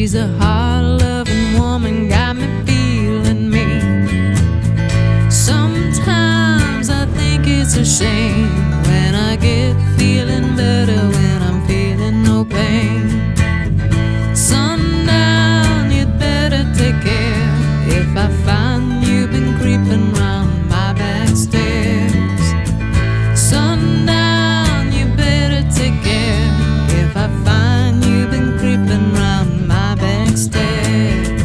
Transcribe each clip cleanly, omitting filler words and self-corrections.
She's a hard-loving woman, got me feeling me. Sometimes I think it's a shame when I get feeling better, when I'm feeling no pain. Sundown, you'd better take care if I find you've been creeping round my back stairs. Sundown, you better take care if I find you've been creeping round my back stairs.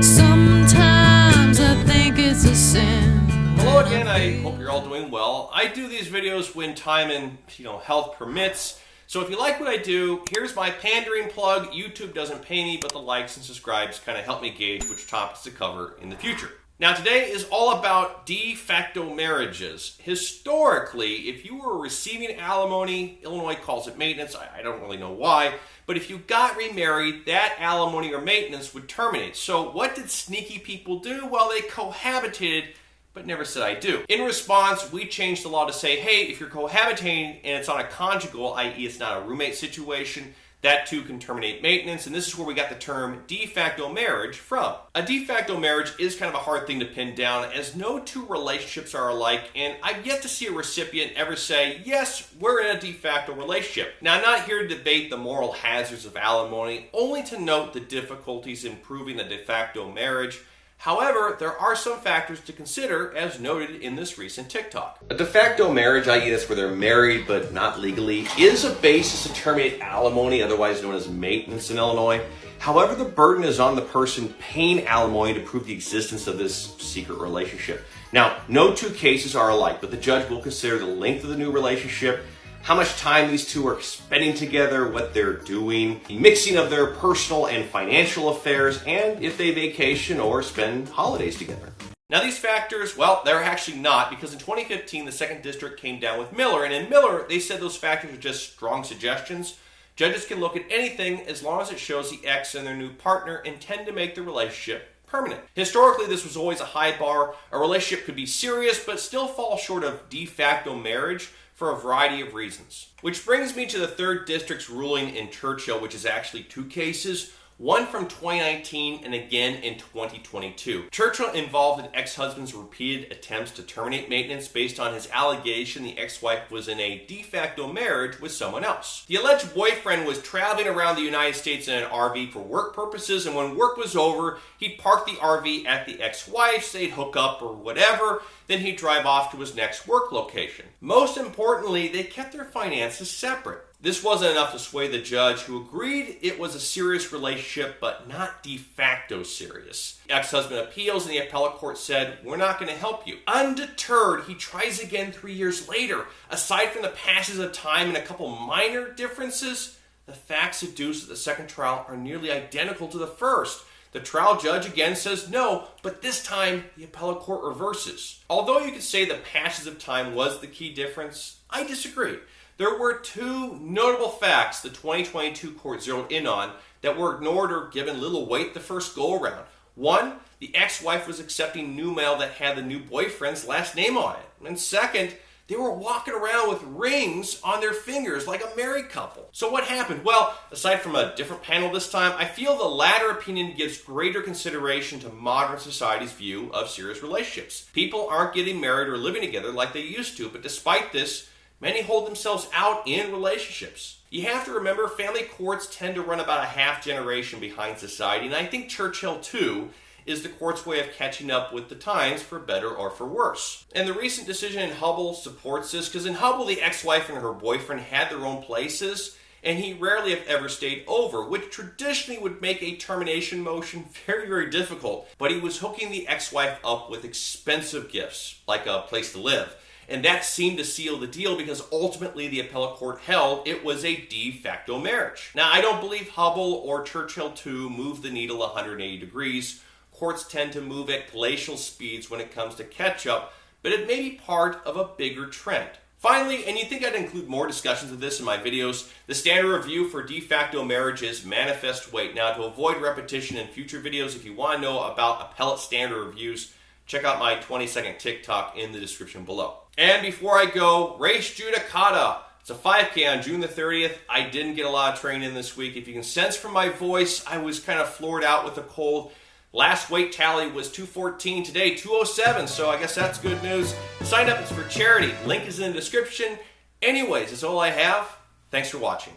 Sometimes I think it's a sin. Hello again, I hope you're all doing well. I do these videos when time and health permits. So if you like what I do, here's my pandering plug. YouTube doesn't pay me, but the likes and subscribes kind of help me gauge which topics to cover in the future. Now today is all about de facto marriages. Historically, if you were receiving alimony, Illinois calls it maintenance, I don't really know why, but if you got remarried, that alimony or maintenance would terminate. So what did sneaky people do? Well, they cohabitated, but never said I do. In response, we changed the law to say, hey, if you're cohabitating and it's on a conjugal, i.e. it's not a roommate situation, that too can terminate maintenance, and this is where we got the term de facto marriage from. A de facto marriage is kind of a hard thing to pin down, as no two relationships are alike, and I've yet to see a recipient ever say, yes, we're in a de facto relationship. Now, I'm not here to debate the moral hazards of alimony, only to note the difficulties in proving a de facto marriage. However, there are some factors to consider, as noted in this recent TikTok. A de facto marriage, i.e. that's where they're married but not legally, is a basis to terminate alimony, otherwise known as maintenance in Illinois. However, the burden is on the person paying alimony to prove the existence of this secret relationship. Now, no two cases are alike, but the judge will consider the length of the new relationship, how much time these two are spending together, what they're doing, the mixing of their personal and financial affairs, and if they vacation or spend holidays together. Now these factors, well, they're actually not, because in 2015 the 2nd District came down with Miller, and in Miller they said those factors are just strong suggestions. Judges can look at anything as long as it shows the ex and their new partner intend to make the relationship permanent. Historically, this was always a high bar. A relationship could be serious but still fall short of de facto marriage for a variety of reasons. Which brings me to the 3rd District's ruling in Churchill, which is actually 2 cases, one from 2019 and again in 2022. Churchill involved an ex-husband's repeated attempts to terminate maintenance based on his allegation the ex-wife was in a de facto marriage with someone else. The alleged boyfriend was traveling around the United States in an RV for work purposes, and when work was over, he'd park the RV at the ex-wife's, they'd hook up or whatever, then he'd drive off to his next work location. Most importantly, they kept their finances separate. This wasn't enough to sway the judge, who agreed it was a serious relationship, but not de facto serious. The ex-husband appeals, and the Appellate Court said, we're not going to help you. Undeterred, he tries again 3 years later. Aside from the passage of time and a couple minor differences, the facts adduced at the second trial are nearly identical to the first. The trial judge again says no, but this time the Appellate Court reverses. Although you could say the passage of time was the key difference, I disagree. There were 2 notable facts the 2022 court zeroed in on that were ignored or given little weight the first go-around. One, the ex-wife was accepting new mail that had the new boyfriend's last name on it. And second, they were walking around with rings on their fingers like a married couple. So what happened? Well, aside from a different panel this time, I feel the latter opinion gives greater consideration to modern society's view of serious relationships. People aren't getting married or living together like they used to, but despite this, many hold themselves out in relationships. You have to remember, family courts tend to run about a half generation behind society, and I think Churchill II is the court's way of catching up with the times, for better or for worse. And the recent decision in Hubble supports this, because in Hubble, the ex-wife and her boyfriend had their own places, and he rarely if ever stayed over, which traditionally would make a termination motion very, very difficult. But he was hooking the ex-wife up with expensive gifts, like a place to live. And that seemed to seal the deal, because ultimately the Appellate Court held it was a de facto marriage. Now, I don't believe Hubble or Churchill II moved the needle 180 degrees. Courts tend to move at glacial speeds when it comes to catch-up, but it may be part of a bigger trend. Finally, and you'd think I'd include more discussions of this in my videos, the standard review for de facto marriage is manifest weight. Now, to avoid repetition in future videos, if you want to know about appellate standard reviews, check out my 20-second TikTok in the description below. And before I go, res judicata. It's a 5K on June the 30th. I didn't get a lot of training in this week. If you can sense from my voice, I was kind of floored out with the cold. Last weight tally was 214. Today, 207. So I guess that's good news. Sign up. It's for charity. Link is in the description. Anyways, that's all I have. Thanks for watching.